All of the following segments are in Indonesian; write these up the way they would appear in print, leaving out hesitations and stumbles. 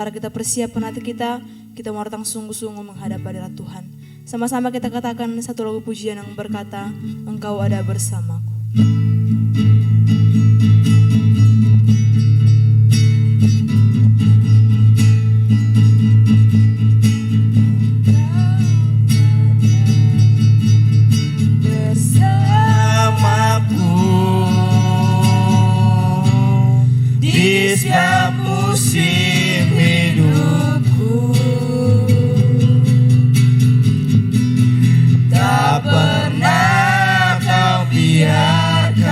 Mari kita persiapkan hati kita mau datang sungguh-sungguh menghadap hadirat Tuhan. Sama-sama kita katakan satu lagu pujian yang berkata, Engkau ada bersamaku. Di setiap musim hidupku, tak pernah kau biarkan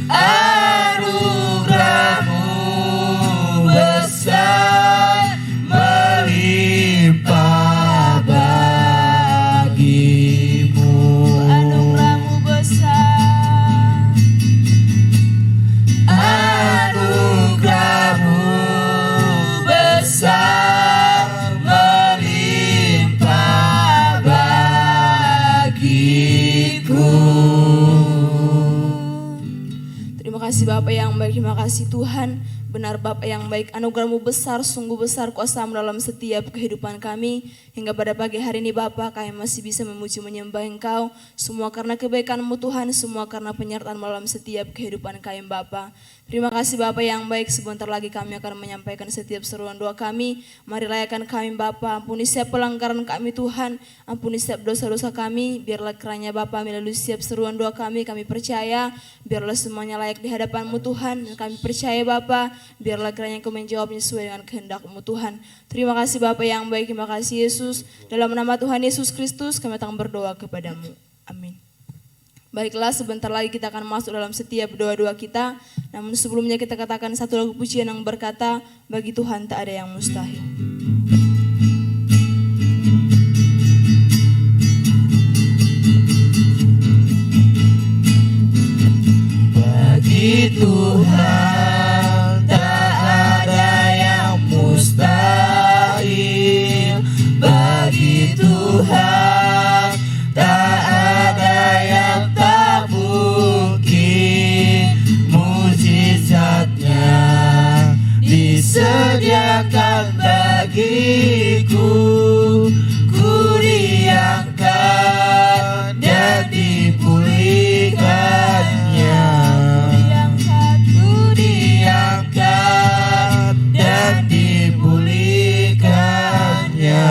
Anugerahmu besar melimpah bagimu. Anugerahmu besar. Anugerahmu besar melimpah bagiku. Terima kasih Bapa yang baik, terima kasih Tuhan. Benar Bapa yang baik, anugerah-Mu besar, sungguh besar kuasa-Mu dalam setiap kehidupan kami. Hingga pada pagi hari ini Bapa, kami masih bisa memuji menyembah Engkau. Semua karena kebaikan-Mu Tuhan, semua karena penyertaan dalam setiap kehidupan kami Bapa. Terima kasih Bapa yang baik, sebentar lagi kami akan menyampaikan setiap seruan doa kami. Mari layakan kami Bapa, ampuni setiap pelanggaran kami Tuhan, ampuni setiap dosa-dosa kami. Biarlah kiranya Bapa melalui setiap seruan doa kami percaya, biarlah semuanya layak di hadapan-Mu Tuhan. Dan kami percaya Bapa, biarlah kiranya Engkau menjawabnya sesuai dengan kehendak-Mu Tuhan. Terima kasih Bapa yang baik, terima kasih Yesus. Dalam nama Tuhan Yesus Kristus kami datang berdoa kepadamu. Amin. Baiklah, sebentar lagi kita akan masuk dalam setiap doa-doa kita. Namun sebelumnya kita katakan satu lagu pujian yang berkata, bagi Tuhan tak ada yang mustahil. Bagi Tuhan tak ada yang mustahil. Bagi Tuhan tak ada yang tak mungkin. Mujizatnya disediakan bagiku. Ku diangkat dan dipulihkannya. Ku diangkat dan dipulihkannya.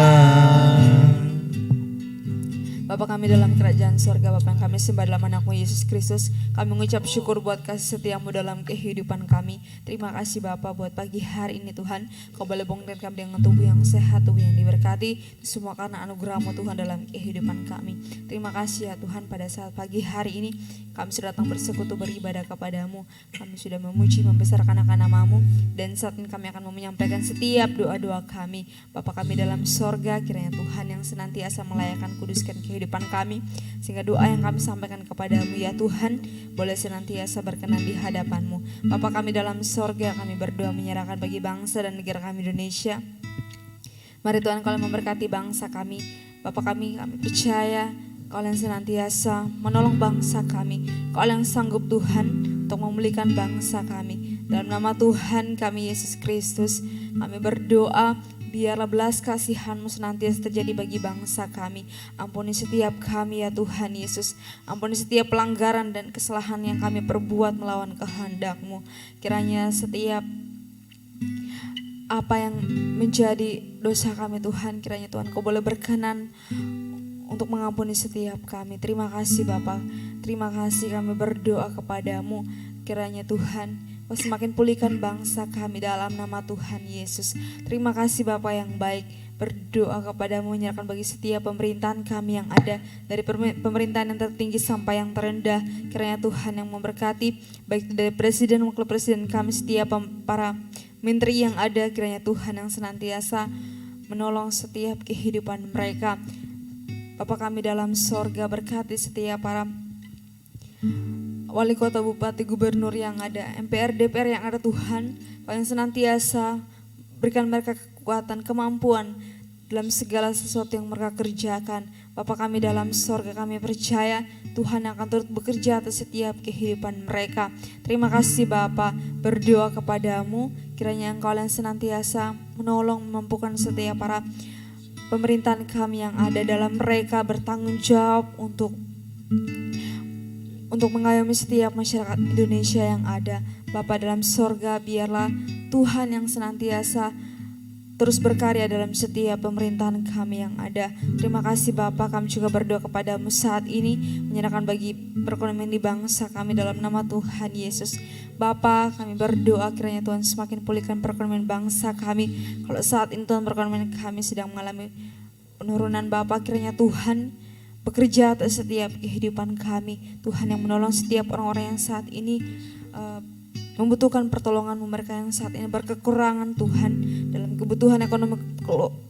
Bapa kami dalam kerajaan sorga, Bapa yang kami sembah dalam anakmu Yesus Kristus, kami mengucap syukur buat kasih setiamu dalam kehidupan kami. Terima kasih Bapa buat pagi hari ini Tuhan, Kau boleh bongkar kami dengan tubuh yang sehat, tubuh yang diberkati, semua karena anugerah-Mu Tuhan dalam kehidupan kami. Terima kasih ya Tuhan, pada saat pagi hari ini kami sudah datang bersekutu beribadah kepadamu, kami sudah memuji membesarkan akan nama-Mu, dan saat ini kami akan menyampaikan setiap doa-doa kami. Bapa kami dalam sorga, kiranya Tuhan yang senantiasa melayakan kuduskan kehidupan kami, sehingga doa yang kami sampaikan kepadamu ya Tuhan boleh senantiasa berkenan di hadapan-Mu. Bapa kami dalam sorga, kami berdoa menyerahkan bagi bangsa dan negara kami Indonesia. Mari Tuhan Kau memberkati bangsa kami. Bapa kami percaya Kau yang senantiasa menolong bangsa kami. Kau yang sanggup Tuhan untuk memulihkan bangsa kami. Dalam nama Tuhan kami Yesus Kristus, kami berdoa biarlah belas kasihan-Mu senantiasa terjadi bagi bangsa kami. Ampuni setiap kami ya Tuhan Yesus. Ampuni setiap pelanggaran dan kesalahan yang kami perbuat melawan kehendak-Mu. Kiranya setiap apa yang menjadi dosa kami Tuhan, kiranya Tuhan Kau boleh berkenan untuk mengampuni setiap kami. Terima kasih Bapa, terima kasih kami berdoa kepadamu. Kiranya Tuhan Kau semakin pulihkan bangsa kami dalam nama Tuhan Yesus. Terima kasih Bapa yang baik, berdoa kepadamu menyerahkan bagi setiap pemerintahan kami yang ada, dari pemerintahan yang tertinggi sampai yang terendah. Kiranya Tuhan yang memberkati, baik dari presiden, wakil presiden kami, setiap para menteri yang ada. Kiranya Tuhan yang senantiasa menolong setiap kehidupan mereka. Bapa kami dalam sorga, berkati setiap para wali kota, bupati, gubernur yang ada, MPR, DPR yang ada Tuhan. Kau yang senantiasa berikan mereka kekuatan, kemampuan dalam segala sesuatu yang mereka kerjakan. Bapa kami dalam sorga, kami percaya Tuhan akan turut bekerja atas setiap kehidupan mereka. Terima kasih Bapa, berdoa kepadamu kiranya Engkau yang senantiasa menolong, memampukan setiap para pemerintahan kami yang ada, dalam mereka bertanggung jawab untuk mengayomi setiap masyarakat Indonesia yang ada. Bapa dalam sorga, biarlah Tuhan yang senantiasa terus berkarya dalam setiap pemerintahan kami yang ada. Terima kasih Bapa, kami juga berdoa kepadamu saat ini, menyerahkan bagi perekonomian di bangsa kami dalam nama Tuhan Yesus. Bapa, kami berdoa kiranya Tuhan semakin pulihkan perekonomian bangsa kami. Kalau saat ini Tuhan perekonomian kami sedang mengalami penurunan, Bapa kiranya Tuhan bekerja atas setiap kehidupan kami. Tuhan yang menolong setiap orang-orang yang saat ini membutuhkan pertolongan-Mu, mereka yang saat ini berkekurangan Tuhan dalam kebutuhan ekonomi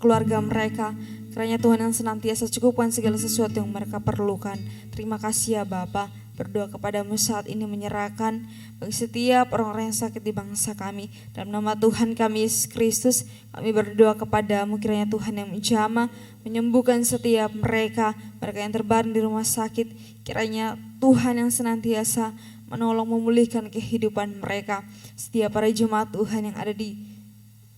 keluarga mereka. Kiranya Tuhan yang senantiasa cukupkan segala sesuatu yang mereka perlukan. Terima kasih ya Bapa. Berdoa kepadamu saat ini menyerahkan bagi setiap orang-orang yang sakit di bangsa kami. Dalam nama Tuhan kami Yesus Kristus, kami berdoa kepadamu kiranya Tuhan yang menjamah, menyembuhkan setiap mereka yang terbaring di rumah sakit. Kiranya Tuhan yang senantiasa menolong memulihkan kehidupan mereka. Setiap para jemaat Tuhan yang ada di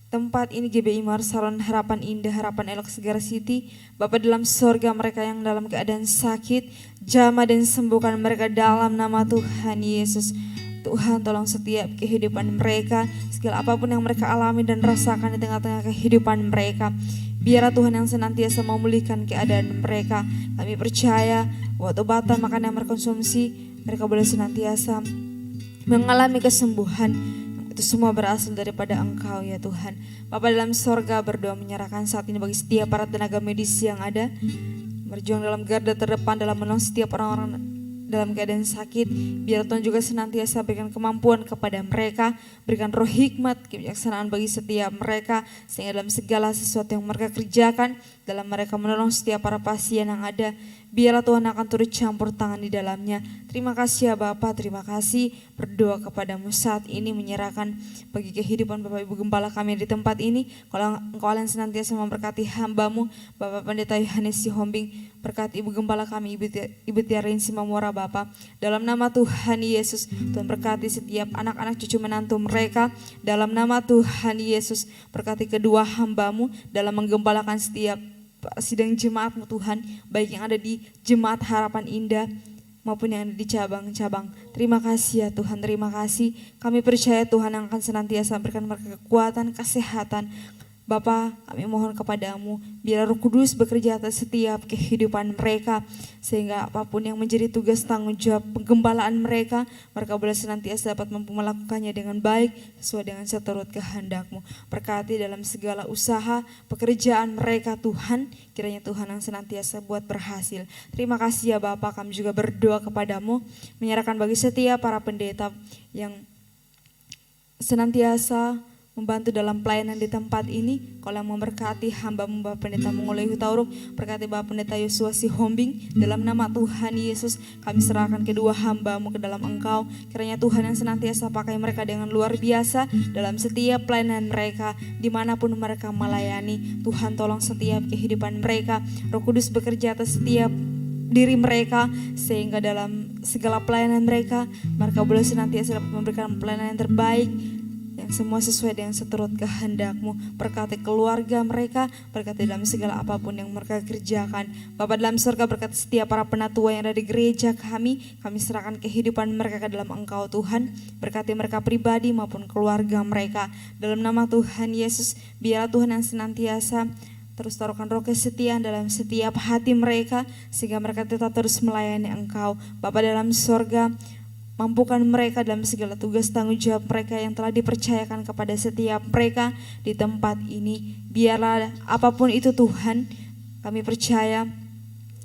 tempat ini, GBI Marsalon, Harapan Indah, Harapan Elok, Segar City, Bapa dalam sorga, mereka yang dalam keadaan sakit, jamah dan sembuhkan mereka dalam nama Tuhan Yesus. Tuhan tolong setiap kehidupan mereka, segala apapun yang mereka alami dan rasakan di tengah-tengah kehidupan mereka. Biarlah Tuhan yang senantiasa memulihkan keadaan mereka. Kami percaya bahwa obatan makanan yang mereka konsumsi, mereka boleh senantiasa mengalami kesembuhan. Itu semua berasal daripada Engkau ya Tuhan. Bapa dalam sorga, berdoa menyerahkan saat ini bagi setiap para tenaga medis yang ada, berjuang dalam garda terdepan dalam menolong setiap orang-orang dalam keadaan sakit. Biar Tuhan juga senantiasa berikan kemampuan kepada mereka, berikan roh hikmat, kebijaksanaan bagi setiap mereka, sehingga dalam segala sesuatu yang mereka kerjakan, dalam mereka menolong setiap para pasien yang ada, biarlah Tuhan akan turut campur tangan di dalamnya. Terima kasih ya Bapa, terima kasih. Berdoa kepadamu saat ini menyerahkan bagi kehidupan Bapak Ibu Gembala kami di tempat ini. Kalau Engkau yang senantiasa memberkati hamba-Mu, Bapak Pendeta Yohanes Sihombing, berkati Ibu Gembala kami, Ibu Tiarin Simamora Bapa. Dalam nama Tuhan Yesus, Tuhan berkati setiap anak-anak cucu menantu mereka. Dalam nama Tuhan Yesus, berkati kedua hamba-Mu dalam menggembalakan setiap sidang jemaat-Mu Tuhan, baik yang ada di Jemaat Harapan Indah maupun yang ada di cabang-cabang. Terima kasih ya Tuhan, terima kasih. Kami percaya Tuhan yang akan senantiasa memberikan mereka kekuatan, kesehatan. Bapa, kami mohon kepadamu, biar Roh Kudus bekerja atas setiap kehidupan mereka, sehingga apapun yang menjadi tugas tanggung jawab penggembalaan mereka, mereka boleh senantiasa dapat mampu melakukannya dengan baik, sesuai dengan seturut kehendak-Mu. Berkati dalam segala usaha, pekerjaan mereka Tuhan, kiranya Tuhan yang senantiasa buat berhasil. Terima kasih ya Bapa, kami juga berdoa kepadamu, menyerahkan bagi setiap para pendeta yang senantiasa membantu dalam pelayanan di tempat ini. Kau yang memberkati hamba-Mu Bapak Pendeta Mengoleh Hutauruk, berkati Bapak Pendeta Yosua Sihombing, dalam nama Tuhan Yesus kami serahkan kedua hamba-Mu ke dalam Engkau. Kiranya Tuhan yang senantiasa pakai mereka dengan luar biasa dalam setiap pelayanan mereka, dimanapun mereka melayani. Tuhan tolong setiap kehidupan mereka, Roh Kudus bekerja atas setiap diri mereka, sehingga dalam segala pelayanan mereka boleh senantiasa dapat memberikan pelayanan yang terbaik, yang semua sesuai dengan seturut kehendak-Mu. Berkati keluarga mereka, berkati dalam segala apapun yang mereka kerjakan. Bapa dalam surga, berkati setiap para penatua yang ada di gereja kami serahkan kehidupan mereka ke dalam Engkau Tuhan. Berkati mereka pribadi maupun keluarga mereka. Dalam nama Tuhan Yesus, biarlah Tuhan yang senantiasa terus taruhkan roh kesetiaan dalam setiap hati mereka, sehingga mereka tetap terus melayani Engkau. Bapa dalam surga, mampukan mereka dalam segala tugas tanggung jawab mereka yang telah dipercayakan kepada setiap mereka di tempat ini. Biarlah apapun itu Tuhan, kami percaya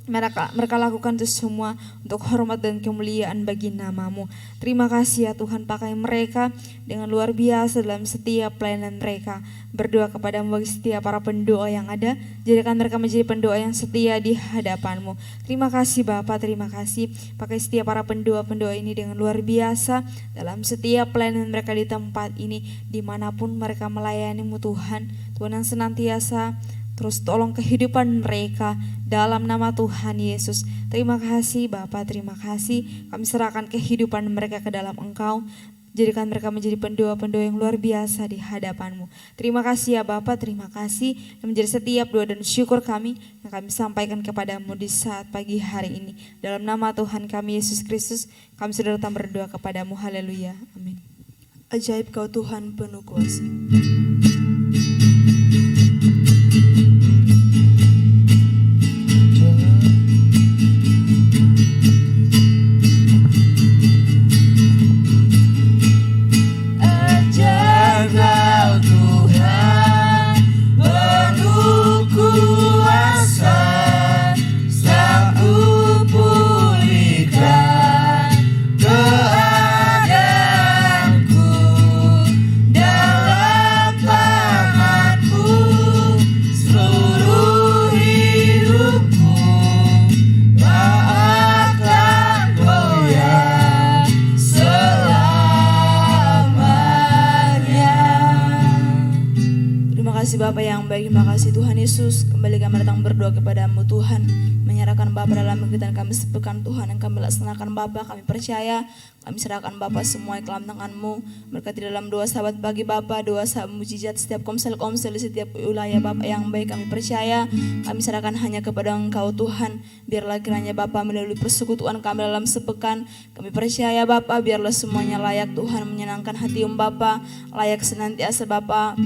mereka lakukan itu semua untuk hormat dan kemuliaan bagi nama-Mu. Terima kasih ya Tuhan, pakai mereka dengan luar biasa dalam setiap pelayanan mereka. Berdoa kepada-Mu bagi setiap para pendoa yang ada, jadikan mereka menjadi pendoa yang setia di hadapan-Mu. Terima kasih Bapa, terima kasih. Pakai setiap para pendoa-pendoa ini dengan luar biasa dalam setiap pelayanan mereka di tempat ini, dimanapun mereka melayani-Mu Tuhan. Tuhan yang senantiasa terus tolong kehidupan mereka dalam nama Tuhan Yesus. Terima kasih Bapa, terima kasih. Kami serahkan kehidupan mereka ke dalam Engkau. Jadikan mereka menjadi pendoa-pendoa yang luar biasa di hadapan-Mu. Terima kasih ya Bapa, terima kasih yang menjadi setiap doa dan syukur kami yang kami sampaikan kepada-Mu di saat pagi hari ini. Dalam nama Tuhan kami Yesus Kristus, kami sudah datang berdoa kepada-Mu. Haleluya, amin. Ajaib Kau Tuhan penuh kuasa. Penuh kuasa, tak kasih Bapa yang baik, terima kasih Tuhan Yesus. Kembali kami datang berdoa kepadamu Tuhan, menyerahkan Bapa dalam kegiatan kami sepekan Tuhan yang kami laksanakan Bapa. Kami percaya, kami serahkan Bapa semua ke dalam tangan-Mu. Berkati dalam doa sahabat bagi Bapa, doa sahabat mujizat setiap komsel-komsel di setiap wilayah Bapa yang baik. Kami percaya, kami serahkan hanya kepada Engkau Tuhan. Biarlah kiranya Bapa melalui persekutuan kami dalam sepekan, kami percaya Bapa, biarlah semuanya layak Tuhan, menyenangkan hati-Mu Bapa, layak senantiasa Bapa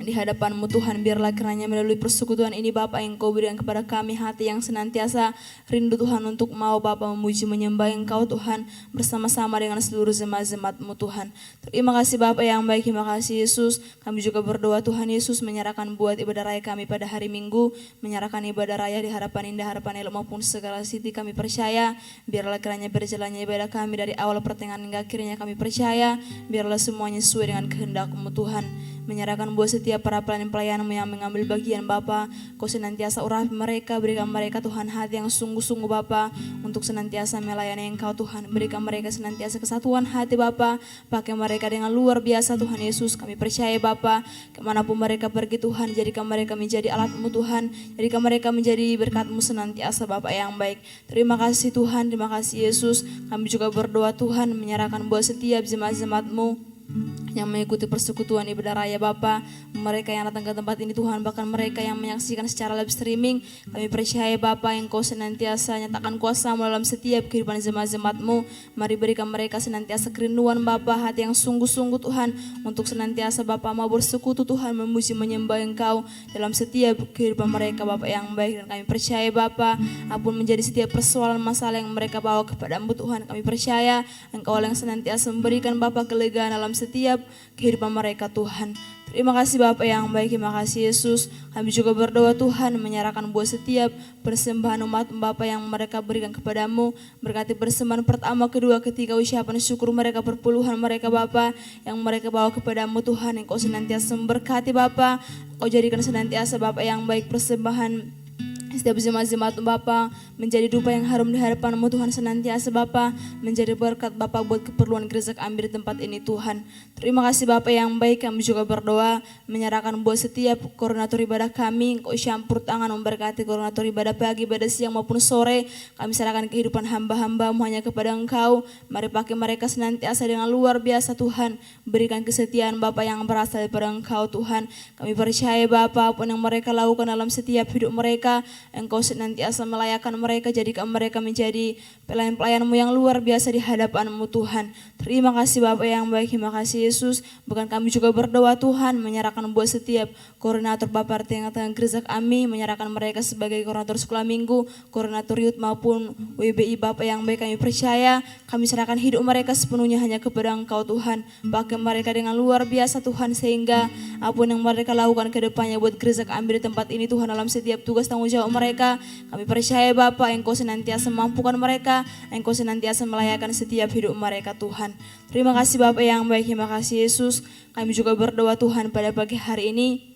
di hadapan-Mu Tuhan. Biarlah kiranya melalui persekutuan ini Bapa yang Kau berikan kepada kami hati yang senantiasa rindu Tuhan untuk mau Bapa memuji menyembah Engkau Tuhan bersama-sama dengan seluruh jemaat-jemaat-Mu Tuhan. Terima kasih Bapa yang baik, terima kasih Yesus. Kami juga berdoa Tuhan Yesus menyerahkan buat ibadah raya kami pada hari Minggu, menyerahkan ibadah raya di harapan indah, harapan elok maupun segala siti. Kami percaya biarlah kiranya berjalannya ibadah kami dari awal pertengahan hingga akhirnya. Kami percaya biarlah semuanya sesuai dengan kehendak-Mu Tuhan. Menyerahkan buat setiap para pelayan-pelayan-Mu yang mengambil bagian Bapa, Kau senantiasa urapi mereka, berikan mereka Tuhan hati yang sungguh-sungguh Bapa untuk senantiasa melayani Engkau Tuhan. Berikan mereka senantiasa kesatuan hati Bapa, pakai mereka dengan luar biasa Tuhan Yesus. Kami percaya Bapa, kemanapun mereka pergi Tuhan, jadikan mereka menjadi alat-Mu Tuhan, jadikan mereka menjadi berkat-Mu senantiasa Bapa yang baik. Terima kasih Tuhan, terima kasih Yesus. Kami juga berdoa Tuhan menyerahkan buat setiap jemaat-jemaat-Mu yang mengikuti persekutuan ibadah raya Bapa, mereka yang datang ke tempat ini Tuhan, bahkan mereka yang menyaksikan secara live streaming. Kami percaya Bapa yang Kau senantiasa nyatakan kuasa dalam setiap kehidupan jemaat-jemaat-Mu. Mari berikan mereka senantiasa kerinduan Bapa, hati yang sungguh-sungguh Tuhan untuk senantiasa Bapa mau bersekutu Tuhan, memuji menyembah Engkau dalam setiap kehidupan mereka Bapa yang baik. Dan kami percaya Bapa, apapun menjadi setiap persoalan masalah yang mereka bawa kepada-Mu Tuhan, kami percaya Engkau yang senantiasa memberikan Bapa kelegaan dalam setiap kehidupan mereka Tuhan. Terima kasih Bapa yang baik, terima kasih Yesus. Kami juga berdoa Tuhan menyerahkan buat setiap persembahan umat Bapa yang mereka berikan kepadamu. Berkati persembahan pertama, kedua, ketiga, ucapan syukur mereka, perpuluhan mereka Bapa yang mereka bawa kepadamu Tuhan. Yang Kau senantiasa memberkati Bapa, Kau jadikan senantiasa Bapa yang baik persembahan setiap jemaat-jemaat Bapa menjadi dupa yang harum di hadapan-Mu Tuhan senantiasa Bapa, menjadi berkat Bapa buat keperluan gereja kami di tempat ini Tuhan. Terima kasih Bapa yang baik. Kami juga berdoa menyerahkan buat setiap koordinator ibadah kami, Kau campur tangan memberkati koordinator ibadah pagi, ibadah siang maupun sore. Kami serahkan kehidupan hamba-hamba-Mu hanya kepada Engkau. Mari pakai mereka senantiasa dengan luar biasa Tuhan. Berikan kesetiaan Bapa yang berasal daripada Engkau Tuhan. Kami percaya Bapa apapun yang mereka lakukan dalam setiap hidup mereka, Engkau senantiasa melayakan mereka, jadikan mereka menjadi pelayan-pelayan-Mu yang luar biasa di hadapan-Mu Tuhan. Terima kasih Bapa yang baik, terima kasih Yesus. Bahkan kami juga berdoa Tuhan menyerahkan buat setiap koordinator Bapa di tengah-tengah gereja kami, menyerahkan mereka sebagai koordinator sekolah minggu, koordinator youth maupun WBI Bapa yang baik. Kami percaya, kami serahkan hidup mereka sepenuhnya hanya kepada Engkau Tuhan. Pakai mereka dengan luar biasa Tuhan, sehingga apapun yang mereka lakukan ke depannya buat gereja kami di tempat ini Tuhan, dalam setiap tugas tanggung jawab mereka, kami percaya Bapa Engkau senantiasa memampukan mereka, Engkau senantiasa melayakan setiap hidup mereka Tuhan. Terima kasih Bapa yang baik, terima kasih Yesus. Kami juga berdoa Tuhan pada pagi hari ini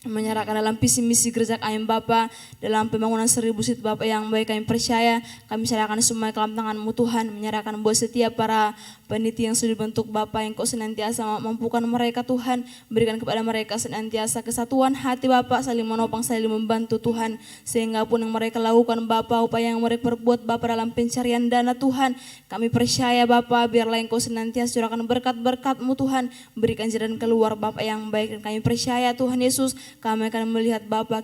menyerahkan dalam visi misi gereja kami Bapa, dalam pembangunan 1000 sit Bapa yang baik. Kami percaya, kami serahkan semua ke dalam tangan-Mu Tuhan, menyerahkan buat setiap para peniti yang sudah dibentuk Bapa, yang Kau senantiasa mampukan mereka Tuhan, berikan kepada mereka senantiasa kesatuan hati Bapa, saling menopang, saling membantu Tuhan, sehingga pun yang mereka lakukan Bapa, upaya yang mereka perbuat Bapa dalam pencarian dana Tuhan, kami percaya Bapa, biarlah Engkau senantiasa curahkan berkat-berkat-Mu Tuhan, berikan jalan keluar Bapa yang baik. Dan kami percaya Tuhan Yesus, kami akan melihat Bapa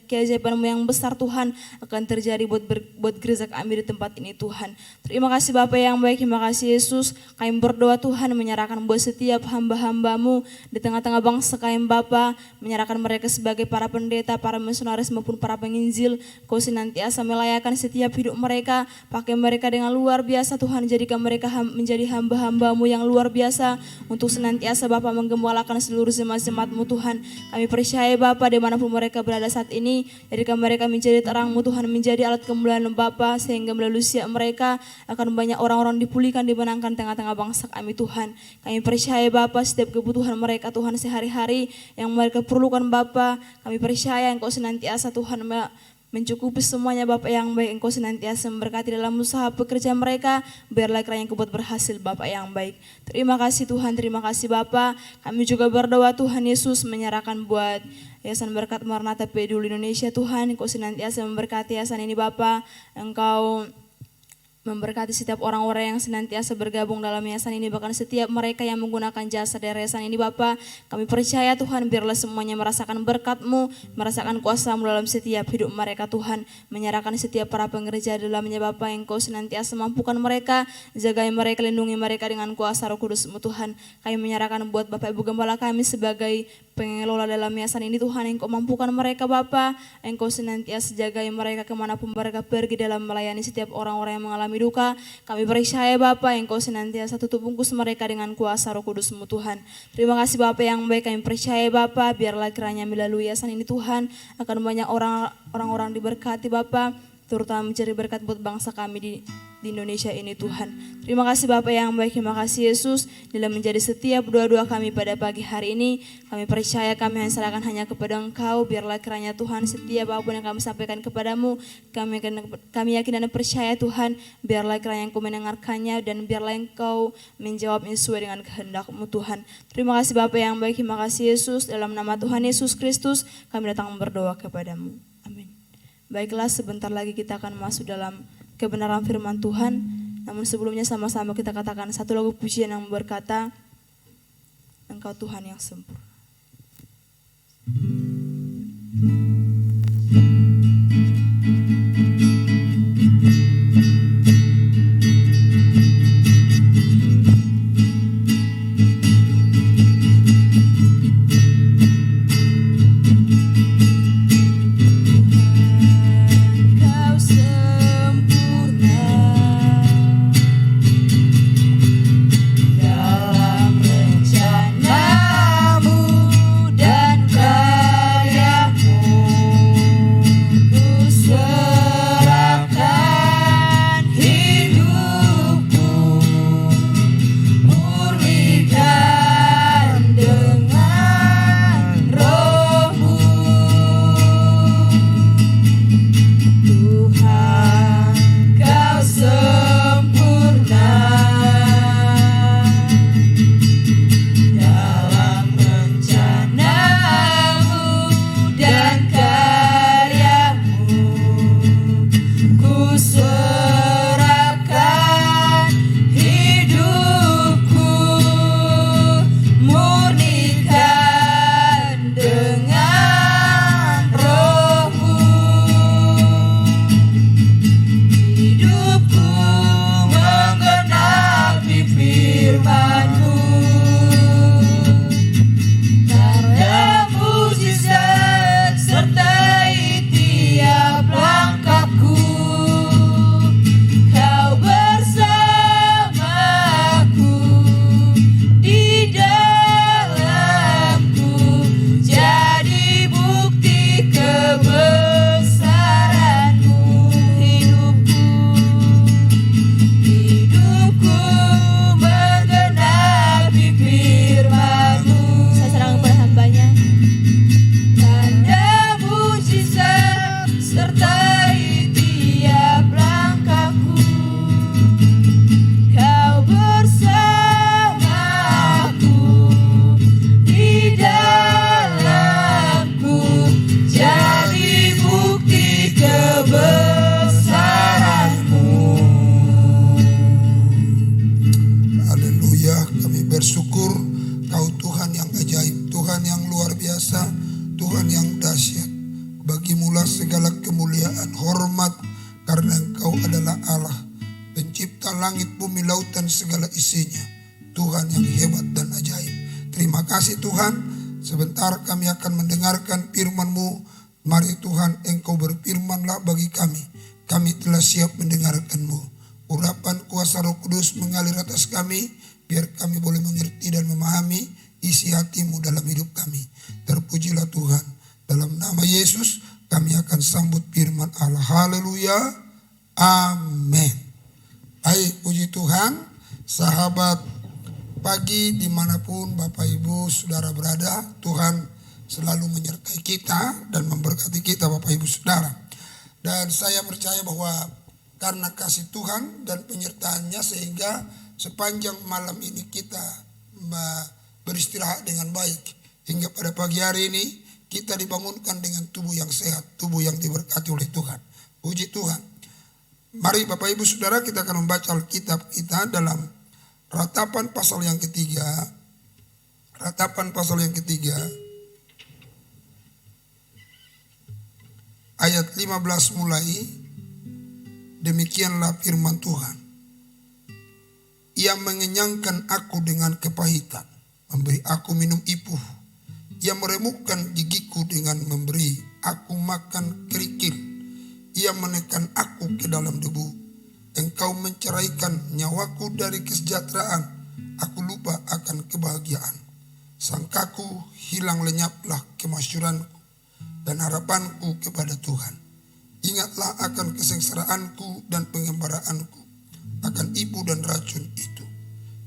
keajaiban-Mu yang besar Tuhan akan terjadi buat gereja kami di tempat ini Tuhan. Terima kasih Bapa yang baik, terima kasih Yesus. Kami berdoa Tuhan menyerahkan buat setiap hamba-hamba-Mu di tengah-tengah bangsa kami Bapa, menyerahkan mereka sebagai para pendeta, para misionaris maupun para penginjil. Kau senantiasa melayakan setiap hidup mereka, pakai mereka dengan luar biasa Tuhan, jadikan mereka menjadi hamba-hamba-Mu yang luar biasa untuk senantiasa Bapa menggembalakan seluruh jemaat-jemaat-Mu Tuhan. Kami percaya Bapa dimanapun mereka berada saat ini, jadikan mereka menjadi terang-Mu Tuhan, menjadi alat kemuliaan Bapa, sehingga melalui usia mereka akan banyak orang-orang dipulihkan, dimenangkan tengah-tengah bangsa kami Tuhan. Kami percaya Bapa setiap kebutuhan mereka Tuhan sehari-hari yang mereka perlukan Bapa, kami percaya Engkau senantiasa Tuhan mencukupi semuanya Bapak yang baik. Engkau senantiasa memberkati dalam usaha pekerjaan mereka, biarlah kiranya Engkau buat berhasil Bapak yang baik. Terima kasih Tuhan, terima kasih Bapak. Kami juga berdoa Tuhan Yesus menyerahkan buat Yayasan Berkat Maranatha Peduli Indonesia Tuhan. Engkau senantiasa memberkati yayasan ini Bapak. Engkau memberkati setiap orang-orang yang senantiasa bergabung dalam yayasan ini, bahkan setiap mereka yang menggunakan jasa dari yayasan ini Bapak. Kami percaya Tuhan, biarlah semuanya merasakan berkat-Mu, merasakan kuasa-Mu dalam setiap hidup mereka Tuhan. Menyerahkan setiap para pengerja dalamnya Bapak, Engkau senantiasa mampukan mereka, jagai mereka, lindungi mereka dengan kuasa Roh Kudus-Mu Tuhan. Kami menyerahkan buat Bapak Ibu Gembala kami sebagai pengelola dalam yayasan ini Tuhan. Engkau mampukan mereka Bapak, Engkau senantiasa jagai mereka kemanapun mereka pergi dalam melayani setiap orang-orang yang mengalami duka. Kami percaya Bapak, Engkau senantiasa tutup bungkus mereka dengan kuasa Roh Kudus-Mu Tuhan. Terima kasih Bapak yang baik, kami percaya Bapak, biarlah kiranya melalui yayasan ini Tuhan akan banyak orang-orang diberkati Bapak, terutama mencari berkat buat bangsa kami di Indonesia ini Tuhan. Terima kasih Bapak yang baik, terima kasih Yesus dalam menjadi setiap doa-doa kami pada pagi hari ini. Kami percaya kami serahkan hanya kepada Engkau, biarlah kiranya Tuhan setiap apapun yang kami sampaikan kepadamu, kami yakin dan percaya Tuhan, biarlah kiranya Engkau mendengarkannya dan biarlah Engkau menjawabnya sesuai dengan kehendak-Mu Tuhan. Terima kasih Bapak yang baik, terima kasih Yesus, dalam nama Tuhan Yesus Kristus kami datang berdoa kepadamu. Amin. Baiklah, sebentar lagi kita akan masuk dalam kebenaran firman Tuhan. Namun sebelumnya sama-sama kita katakan satu lagu pujian yang berkata, Engkau Tuhan yang sempurna. Segala isinya, Tuhan yang hebat dan ajaib. Terima kasih Tuhan, sebentar kami akan mendengarkan firman-Mu. Mari Tuhan, Engkau berfirmanlah bagi kami. Kami telah siap mendengarkan-Mu. Urapan kuasa Roh Kudus mengalir atas kami, biar kami boleh mengerti dan memahami isi hati-Mu dalam hidup kami. Terpujilah Tuhan. Dalam nama Yesus kami akan sambut firman Allah. Haleluya. Amin. Baik, puji Tuhan. Sahabat pagi dimanapun Bapak Ibu Saudara berada, Tuhan selalu menyertai kita dan memberkati kita Bapak Ibu Saudara. Dan saya percaya bahwa karena kasih Tuhan dan penyertaannya sehingga sepanjang malam ini kita beristirahat dengan baik. Hingga pada pagi hari ini kita dibangunkan dengan tubuh yang sehat, tubuh yang diberkati oleh Tuhan. Puji Tuhan. Mari Bapak Ibu Saudara, kita akan membaca Alkitab kita dalam Ratapan pasal yang ketiga. Ratapan pasal yang ketiga. Ayat 15 mulai. Demikianlah firman Tuhan. Ia mengenyangkan aku dengan kepahitan, memberi aku minum ipuh. Ia meremukkan gigiku dengan memberi aku makan kerikil. Ia menekan aku ke dalam debu. Engkau menceraikan nyawaku dari kesejahteraan. Aku lupa akan kebahagiaan. Sangkaku hilang lenyaplah kemasyuranku dan harapanku kepada Tuhan. Ingatlah akan kesengsaraanku dan pengembaraanku, akan ibu dan racun itu.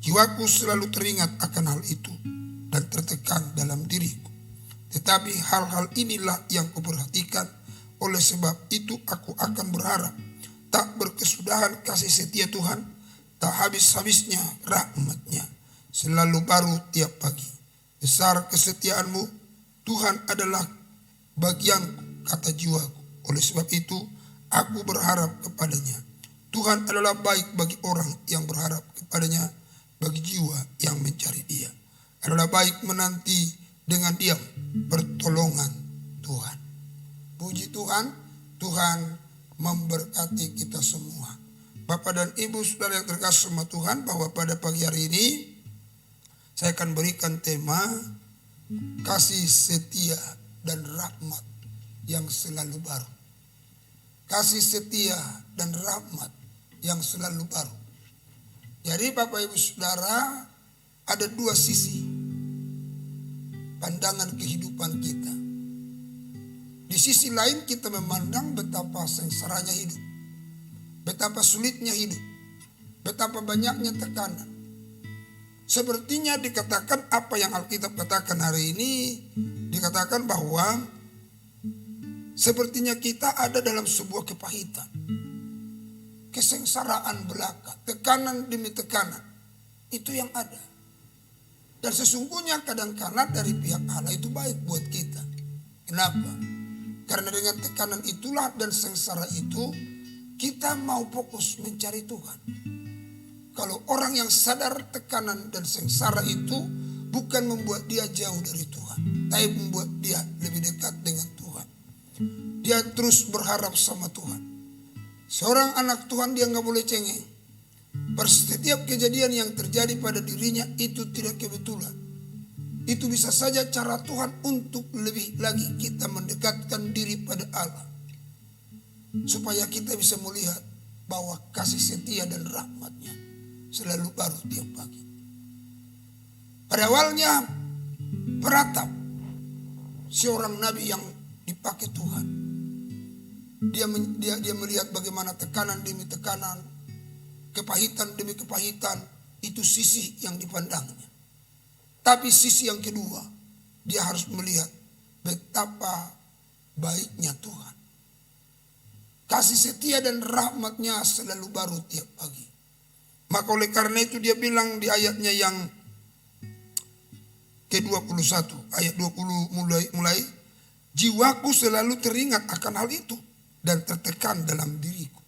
Jiwaku selalu teringat akan hal itu dan tertekan dalam diriku. Tetapi hal-hal inilah yang kuperhatikan, oleh sebab itu aku akan berharap. Tak berkesudahan kasih setia Tuhan, tak habis-habisnya rahmat-Nya, selalu baru tiap pagi. Besar kesetiaanmu, Tuhan adalah bagianku, kata jiwaku. Oleh sebab itu aku berharap kepadanya. Tuhan adalah baik bagi orang yang berharap kepadanya, bagi jiwa yang mencari Dia. Adalah baik menanti dengan diam pertolongan Tuhan. Puji Tuhan, Tuhan memberkati kita semua. Bapak dan Ibu Saudara yang terkasih sama Tuhan, bahwa pada pagi hari ini saya akan berikan tema kasih setia dan rahmat yang selalu baru. Kasih setia dan rahmat yang selalu baru. Jadi Bapak Ibu Saudara, ada dua sisi pandangan kehidupan kita. Di sisi lain kita memandang betapa sengsaranya hidup, betapa sulitnya hidup, betapa banyaknya tekanan. Sepertinya dikatakan apa yang Alkitab katakan hari ini, dikatakan bahwa sepertinya kita ada dalam sebuah kepahitan, kesengsaraan belaka, tekanan demi tekanan. Itu yang ada. Dan sesungguhnya kadang-kadang dari pihak Allah itu baik buat kita. Kenapa? Karena dengan tekanan itulah dan sengsara itu kita mau fokus mencari Tuhan. Kalau orang yang sadar tekanan dan sengsara itu bukan membuat dia jauh dari Tuhan, tapi membuat dia lebih dekat dengan Tuhan. Dia terus berharap sama Tuhan. Seorang anak Tuhan dia nggak boleh cengeng. Setiap kejadian yang terjadi pada dirinya itu tidak kebetulan. Itu bisa saja cara Tuhan untuk lebih lagi kita mendekatkan diri pada Allah. Supaya kita bisa melihat bahwa kasih setia dan rahmat-Nya selalu baru tiap pagi. Pada awalnya Peratap, seorang nabi yang dipakai Tuhan. Dia melihat bagaimana tekanan demi tekanan, kepahitan demi kepahitan, itu sisi yang dipandangnya. Tapi sisi yang kedua, dia harus melihat betapa baiknya Tuhan. Kasih setia dan rahmat-Nya selalu baru tiap pagi. Maka oleh karena itu dia bilang di ayatnya yang ke-21, ayat 20 mulai, jiwaku selalu teringat akan hal itu dan tertekan dalam diriku.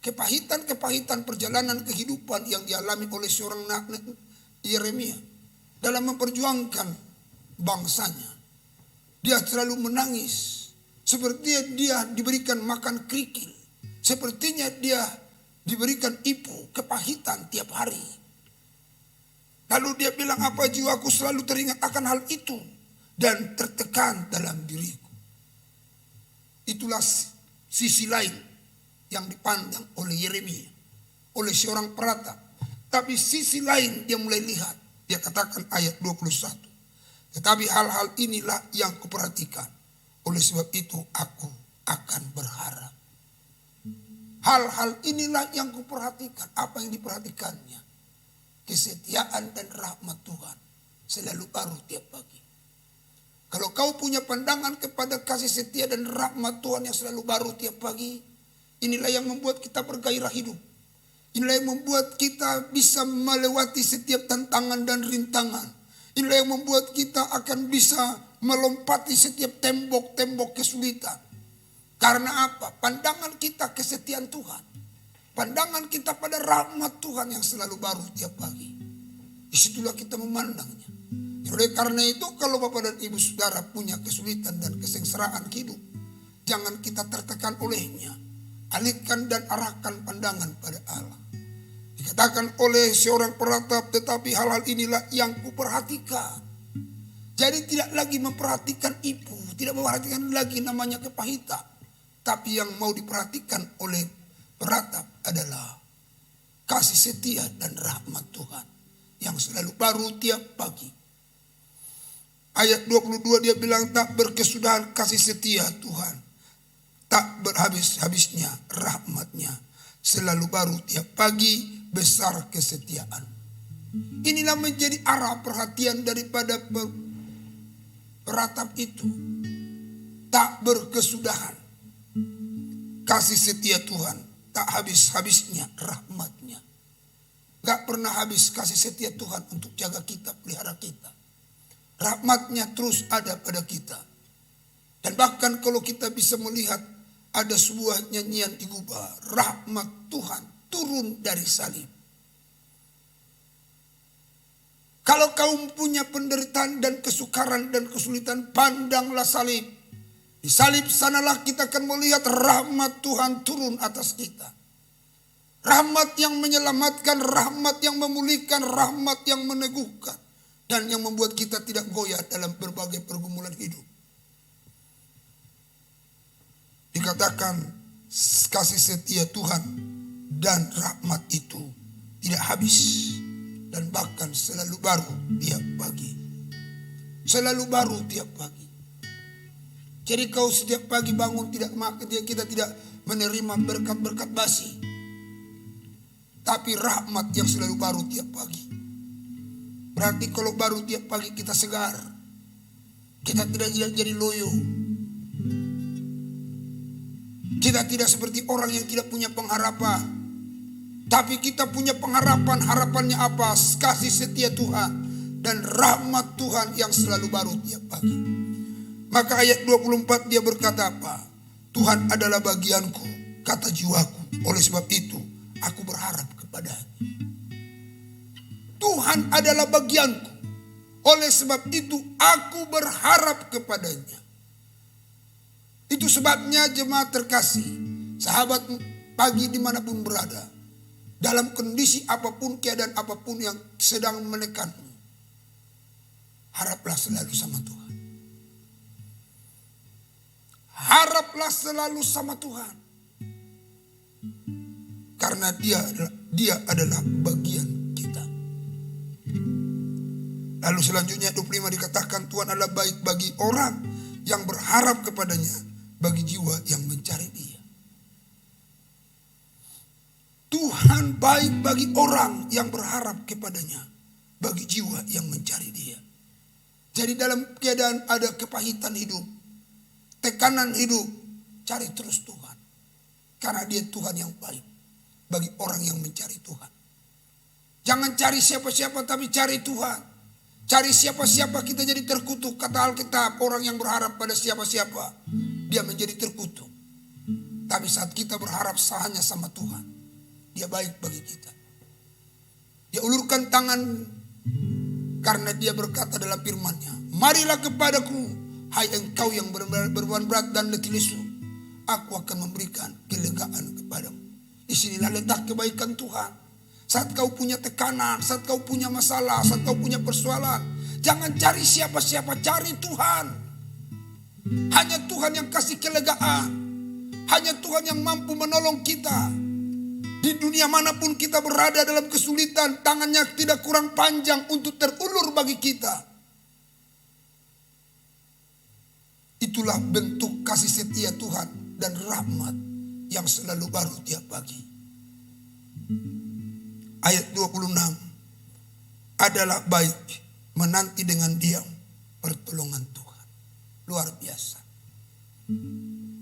Kepahitan-kepahitan perjalanan kehidupan yang dialami oleh seorang Yeremia dalam memperjuangkan bangsanya. Dia selalu menangis, sepertinya dia diberikan makan kerikil, sepertinya dia diberikan ipu, kepahitan tiap hari. Lalu dia bilang, apa, jiwaku selalu teringat akan hal itu dan tertekan dalam diriku. Itulah sisi lain yang dipandang oleh Yeremia, oleh seorang peratap. Tapi sisi lain dia mulai lihat. Dia katakan ayat 21. Tetapi hal-hal inilah yang kuperhatikan. Oleh sebab itu aku akan berharap. Hal-hal inilah yang kuperhatikan. Apa yang diperhatikannya? Kesetiaan dan rahmat Tuhan selalu baru tiap pagi. Kalau kau punya pandangan kepada kasih setia dan rahmat Tuhan yang selalu baru tiap pagi, inilah yang membuat kita bergairah hidup. Inilah yang membuat kita bisa melewati setiap tantangan dan rintangan. Inilah yang membuat kita akan bisa melompati setiap tembok-tembok kesulitan. Karena apa? Pandangan kita kesetiaan Tuhan. Pandangan kita pada rahmat Tuhan yang selalu baru tiap pagi. Disitulah kita memandangnya. Oleh karena itu kalau Bapak dan Ibu Saudara punya kesulitan dan kesengsaraan hidup, jangan kita tertekan olehnya. Alihkan dan arahkan pandangan pada Allah. Dikatakan oleh seorang peratap, tetapi hal-hal inilah yang kuperhatikan. Jadi tidak lagi memperhatikan ibu, tidak memperhatikan lagi namanya kepahitan. Tapi yang mau diperhatikan oleh peratap adalah kasih setia dan rahmat Tuhan yang selalu baru tiap pagi. Ayat 22 dia bilang, tak berkesudahan kasih setia Tuhan, tak berhabis-habisnya rahmatnya, selalu baru tiap pagi, besar kesetiaan. Inilah menjadi arah perhatian daripada peratap itu. Tak berkesudahan kasih setia Tuhan, tak habis-habisnya rahmatnya. Gak pernah habis kasih setia Tuhan untuk jaga kita, pelihara kita. Rahmatnya terus ada pada kita. Dan bahkan kalau kita bisa melihat ada sebuah nyanyian di Gubah, rahmat Tuhan turun dari salib. Kalau kau punya penderitaan dan kesukaran dan kesulitan, pandanglah salib. Di salib sanalah kita akan melihat rahmat Tuhan turun atas kita. Rahmat yang menyelamatkan, rahmat yang memulihkan, rahmat yang meneguhkan. Dan yang membuat kita tidak goyah dalam berbagai pergumulan hidup. Dikatakan kasih setia Tuhan dan rahmat itu tidak habis. Dan bahkan selalu baru tiap pagi. Selalu baru tiap pagi. Jadi kau setiap pagi bangun kita tidak menerima berkat-berkat basi. Tapi rahmat yang selalu baru tiap pagi. Berarti kalau baru tiap pagi kita segar. Kita tidak jadi loyo. Kita tidak seperti orang yang tidak punya pengharapan. Tapi kita punya pengharapan. Harapannya apa? Kasih setia Tuhan dan rahmat Tuhan yang selalu baru tiap pagi. Maka ayat 24 dia berkata apa? Tuhan adalah bagianku, kata jiwaku. Oleh sebab itu aku berharap kepadanya. Tuhan adalah bagianku. Oleh sebab itu aku berharap kepadanya. Itu sebabnya jemaat terkasih, sahabat pagi dimanapun berada, dalam kondisi apapun, keadaan apapun yang sedang menekanmu, haraplah selalu sama Tuhan. Haraplah selalu sama Tuhan. Karena dia adalah bagian kita. Lalu selanjutnya 25 dikatakan Tuhan adalah baik bagi orang yang berharap kepadanya, bagi jiwa yang mencari Dia. Tuhan baik bagi orang yang berharap kepadanya, bagi jiwa yang mencari Dia. Jadi dalam keadaan ada kepahitan hidup, tekanan hidup, cari terus Tuhan. Karena Dia Tuhan yang baik bagi orang yang mencari Tuhan. Jangan cari siapa-siapa tapi cari Tuhan. Cari siapa-siapa kita jadi terkutuk. Kata Alkitab, orang yang berharap pada siapa-siapa, dia menjadi terkutuk. Tapi saat kita berharap hanya sama Tuhan, Dia baik bagi kita. Dia ulurkan tangan karena Dia berkata dalam firman-Nya, marilah kepadaku, hai engkau yang berbeban berat dan letih lesu, aku akan memberikan kelegaan kepadamu. Disinilah letak kebaikan Tuhan. Saat kau punya tekanan, saat kau punya masalah, saat kau punya persoalan, jangan cari siapa-siapa, cari Tuhan. Hanya Tuhan yang kasih kelegaan. Hanya Tuhan yang mampu menolong kita. Di dunia manapun kita berada dalam kesulitan, tangannya tidak kurang panjang untuk terulur bagi kita. Itulah bentuk kasih setia Tuhan dan rahmat yang selalu baru tiap pagi. Ayat 26, adalah baik menanti dengan diam pertolongan Tuhan. luar biasa.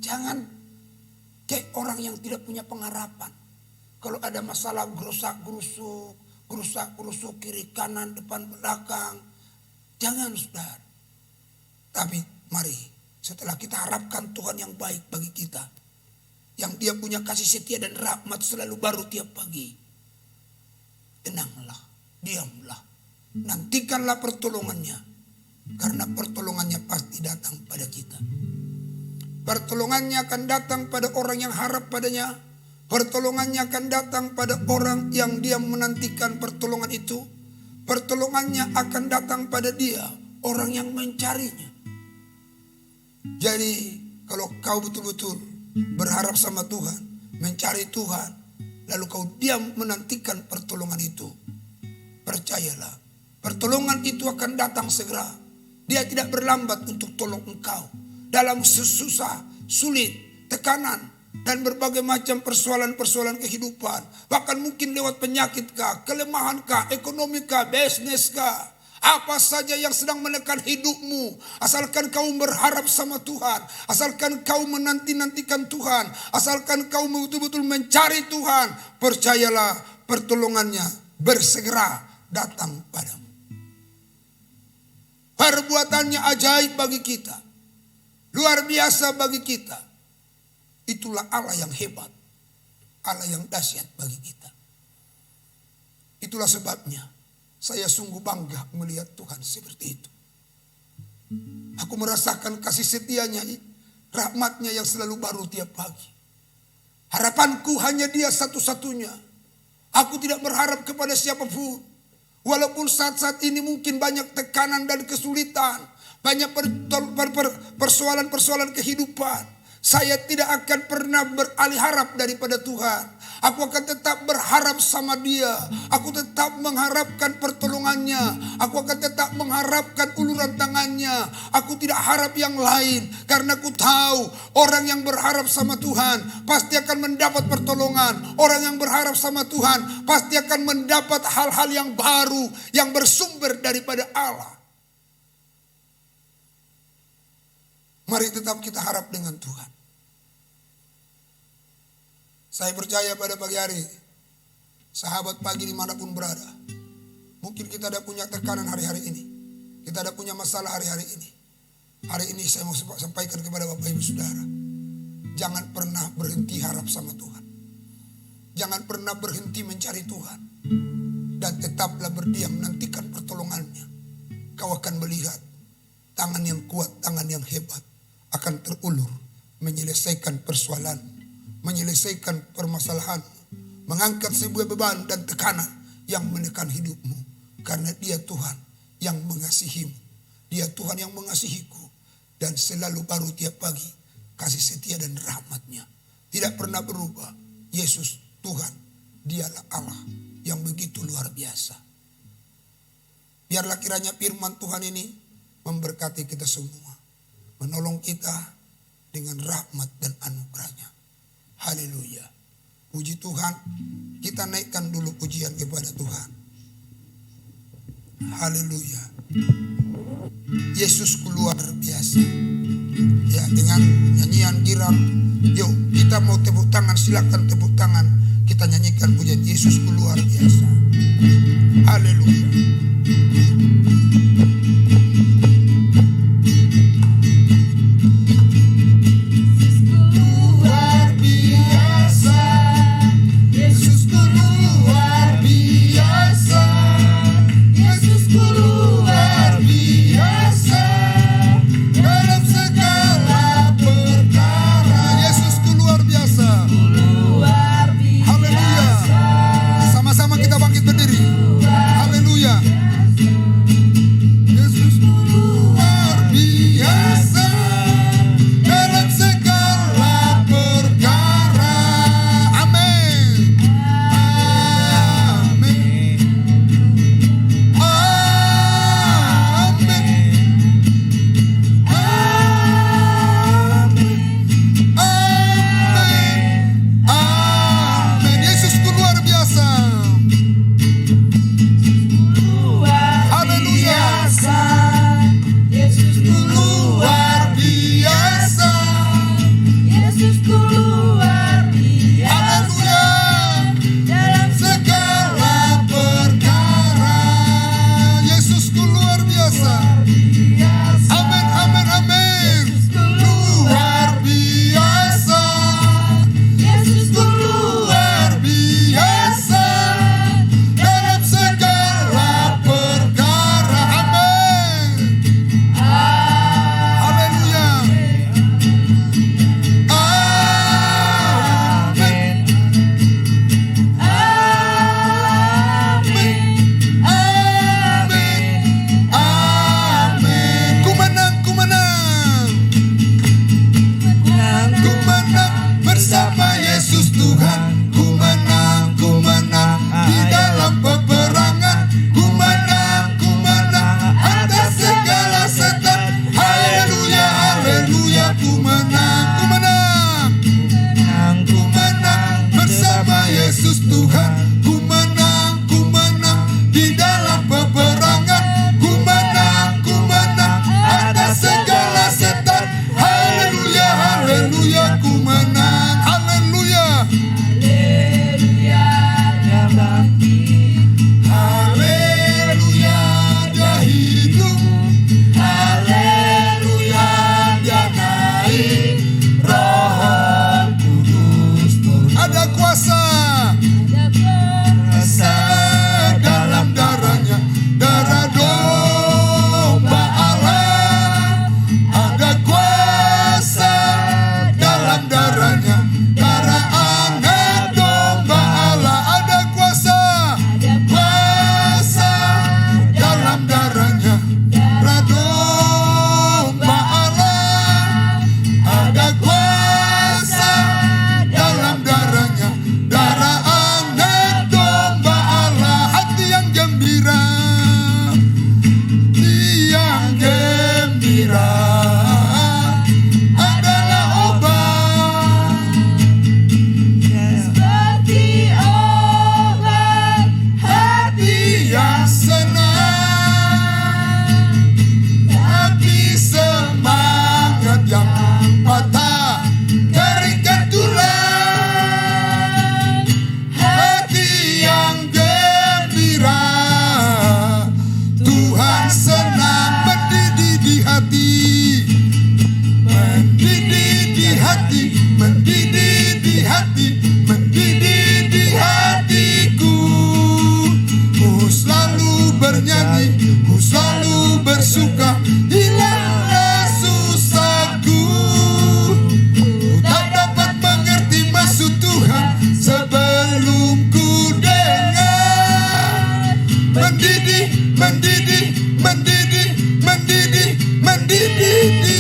Jangan kayak orang yang tidak punya pengharapan. Kalau ada masalah gerusak-gerusuk kiri kanan depan belakang. Jangan saudara. Tapi mari setelah kita harapkan Tuhan yang baik bagi kita. Yang dia punya kasih setia dan rahmat selalu baru tiap pagi. Tenanglah, diamlah. Nantikanlah pertolongannya. Karena pertolongannya pasti datang pada kita. Pertolongannya akan datang pada orang yang harap padanya. Pertolongannya akan datang pada orang yang dia menantikan pertolongan itu. Pertolongannya akan datang pada dia, orang yang mencarinya. Jadi kalau kau betul-betul berharap sama Tuhan, mencari Tuhan, lalu kau diam menantikan pertolongan itu, percayalah, pertolongan itu akan datang segera. Dia tidak berlambat untuk tolong engkau dalam susah, sulit, tekanan, dan berbagai macam persoalan-persoalan kehidupan. Bahkan mungkin lewat penyakit kah, kelemahan kah, ekonomi kah, bisnis kah. Apa saja yang sedang menekan hidupmu, asalkan kau berharap sama Tuhan, asalkan kau menanti-nantikan Tuhan, asalkan kau betul-betul mencari Tuhan, percayalah pertolongannya bersegera datang padamu. Perbuatannya ajaib bagi kita, luar biasa bagi kita. Itulah Allah yang hebat, Allah yang dahsyat bagi kita. Itulah sebabnya saya sungguh bangga melihat Tuhan seperti itu. Aku merasakan kasih setianya, rahmatnya yang selalu baru tiap pagi. Harapanku hanya Dia satu-satunya. Aku tidak berharap kepada siapapun. Walaupun saat-saat ini mungkin banyak tekanan dan kesulitan, banyak persoalan-persoalan kehidupan. Saya tidak akan pernah beralih harap daripada Tuhan. Aku akan tetap berharap sama Dia. Aku tetap mengharapkan pertolongannya. Aku akan tetap mengharapkan uluran tangannya. Aku tidak harap yang lain. Karena aku tahu orang yang berharap sama Tuhan pasti akan mendapat pertolongan. Orang yang berharap sama Tuhan pasti akan mendapat hal-hal yang baru, yang bersumber daripada Allah. Mari tetap kita harap dengan Tuhan. Saya percaya pada pagi hari, sahabat pagi dimanapun berada, mungkin kita ada punya tekanan hari-hari ini. Kita ada punya masalah hari-hari ini. Hari ini saya mau sampaikan kepada Bapak Ibu Saudara. Jangan pernah berhenti harap sama Tuhan. Jangan pernah berhenti mencari Tuhan. Dan tetaplah berdiam, nantikan pertolongannya. Kau akan melihat tangan yang kuat, tangan yang hebat akan terulur menyelesaikan persoalan, menyelesaikan permasalahan, mengangkat sebuah beban dan tekanan yang menekan hidupmu. Karena Dia Tuhan yang mengasihimu, Dia Tuhan yang mengasihiku, dan selalu baru tiap pagi kasih setia dan rahmat-Nya tidak pernah berubah. Yesus Tuhan, Dialah Allah yang begitu luar biasa. Biarlah kiranya firman Tuhan ini memberkati kita semua, menolong kita dengan rahmat dan anugerahnya. Haleluya. Puji Tuhan. Kita naikkan dulu pujian kepada Tuhan. Haleluya. Yesusku luar biasa. Ya, dengan nyanyian giram. Yuk kita mau tepuk tangan, silakan tepuk tangan. Kita nyanyikan pujian Yesusku luar biasa. Haleluya. Haleluya.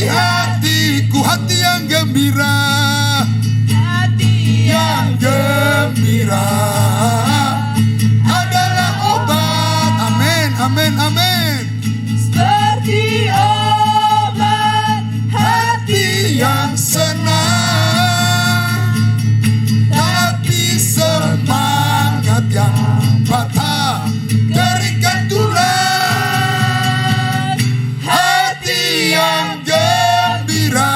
hatiku, hati yang gembira, hati yang gembira adalah obat. Amin, amin, amin. Seperti obat hati Yang senang, tapi semangat yang patah keringkan tulang. Hati yang gembira,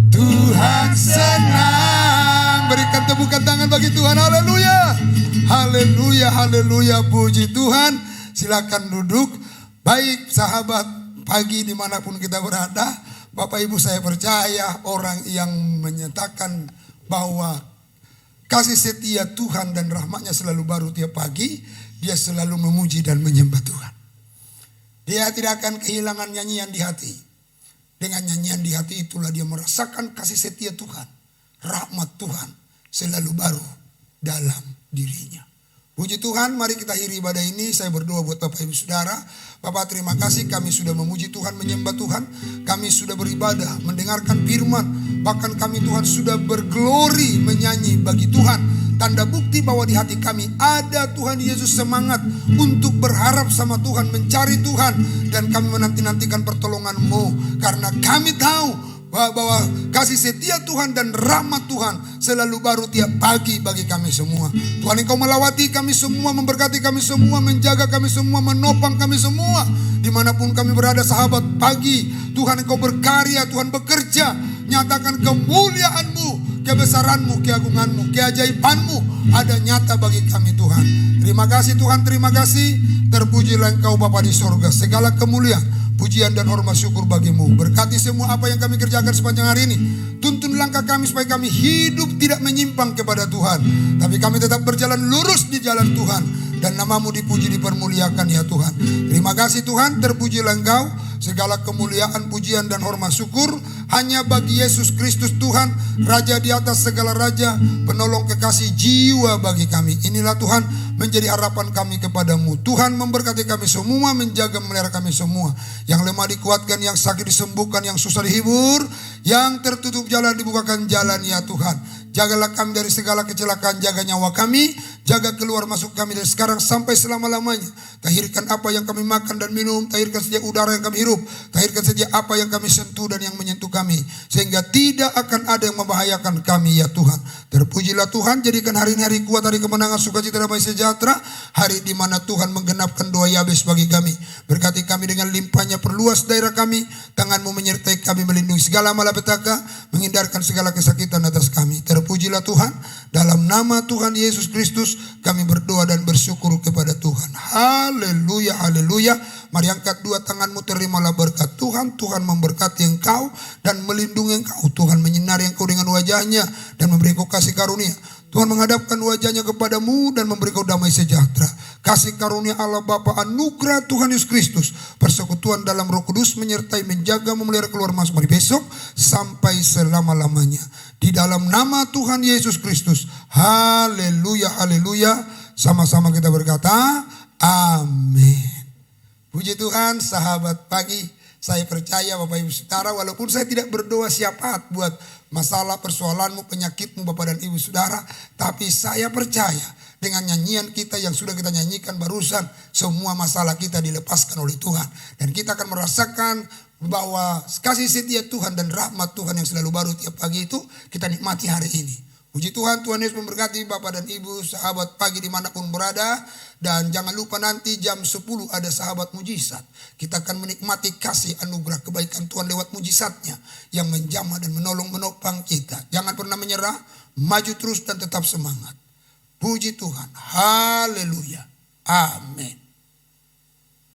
Tuhan senang. Berikan tepukan tangan bagi Tuhan. Haleluya, haleluya, haleluya. Puji Tuhan. Silakan duduk. Baik sahabat pagi dimanapun kita berada, Bapak Ibu, saya percaya orang yang menyatakan bahwa kasih setia Tuhan dan rahmatnya selalu baru tiap pagi, dia selalu memuji dan menyembah Tuhan. Dia tidak akan kehilangan nyanyian di hati. Dengan nyanyian di hati itulah dia merasakan kasih setia Tuhan, rahmat Tuhan selalu baru dalam dirinya. Puji Tuhan, mari kita akhiri ibadah ini. Saya berdoa buat Bapak Ibu Saudara. Bapak, terima kasih kami sudah memuji Tuhan, menyembah Tuhan. Kami sudah beribadah, mendengarkan firman. Bahkan kami Tuhan sudah berglori menyanyi bagi Tuhan. Tanda bukti bahwa di hati kami ada Tuhan Yesus semangat untuk berharap sama Tuhan, mencari Tuhan. Dan kami menanti-nantikan pertolongan-Mu. Karena kami tahu bahwa kasih setia Tuhan dan rahmat Tuhan selalu baru tiap pagi bagi kami semua. Tuhan, Engkau melawati kami semua, memberkati kami semua, menjaga kami semua, menopang kami semua. Dimanapun kami berada sahabat pagi, Tuhan Engkau berkarya, Tuhan bekerja. Nyatakan kemuliaan-Mu, kebesaran-Mu, keagungan-Mu, keajaiban-Mu ada nyata bagi kami Tuhan. Terima kasih Tuhan, terima kasih. Terpujilah Engkau Bapa di sorga. Segala kemuliaan, pujian dan hormat syukur bagi-Mu. Berkati semua apa yang kami kerjakan sepanjang hari ini. Tuntun langkah kami supaya kami hidup tidak menyimpang kepada Tuhan, tapi kami tetap berjalan lurus di jalan Tuhan. Dan nama-Mu dipuji, dipermuliakan ya Tuhan. Terima kasih Tuhan, terpujilah Engkau. Segala kemuliaan, pujian dan hormat syukur hanya bagi Yesus Kristus Tuhan, Raja di atas segala raja, penolong kekasih jiwa bagi kami. Inilah Tuhan menjadi harapan kami kepadamu. Tuhan memberkati kami semua, menjaga memelihara kami semua. Yang lemah dikuatkan, yang sakit disembuhkan, yang susah dihibur, yang tertutup jalan dibukakan jalan ya Tuhan. Jagalah kami dari segala kecelakaan, jaga nyawa kami, jaga keluar masuk kami dari sekarang sampai selama-lamanya. Tahirkan apa yang kami makan dan minum, tahirkan saja udara yang kami hirup, tahirkan saja apa yang kami sentuh dan yang menyentuh kami, sehingga tidak akan ada yang membahayakan kami ya Tuhan. Terpujilah Tuhan, jadikan hari ini hari kuat, hari kemenangan, sukacita, damai sejahtera, hari di mana Tuhan menggenapkan doa Yabes bagi kami. Berkati kami dengan limpahnya, perluas daerah kami, tangan-Mu menyertai kami, melindungi segala malapetaka, menghindarkan segala kesakitan atas kami. Terpujilah Tuhan, dalam nama Tuhan Yesus Kristus kami berdoa dan bersyukur kepada Tuhan. Haleluya, haleluya. Mari angkat dua tanganmu, terimalah berkat Tuhan. Tuhan memberkati engkau dan melindungi engkau. Tuhan menyinari engkau dengan wajahnya dan memberi kau kasih karunia. Tuhan menghadapkan wajahnya kepadamu dan memberi kau damai sejahtera. Kasih karunia Allah Bapa, anugerah Tuhan Yesus Kristus, persekutuan dalam Roh Kudus menyertai, menjaga, memelihara keluar masuk hari besok sampai selama-lamanya. Di dalam nama Tuhan Yesus Kristus. Haleluya, haleluya. Sama-sama kita berkata, amin. Puji Tuhan, sahabat pagi. Saya percaya Bapak Ibu Saudara, walaupun saya tidak berdoa syafaat buat masalah persoalanmu, penyakitmu Bapak dan Ibu Saudara, tapi saya percaya dengan nyanyian kita yang sudah kita nyanyikan barusan, semua masalah kita dilepaskan oleh Tuhan. Dan kita akan merasakan bahwa kasih setia Tuhan dan rahmat Tuhan yang selalu baru tiap pagi itu kita nikmati hari ini. Puji Tuhan, Tuhan Yesus memberkati Bapak dan Ibu, sahabat pagi dimanapun berada. Dan jangan lupa nanti jam 10 ada sahabat mujizat. Kita akan menikmati kasih anugerah kebaikan Tuhan lewat mujizatnya yang menjamah dan menolong menopang kita. Jangan pernah menyerah, maju terus dan tetap semangat. Puji Tuhan, haleluya, amin.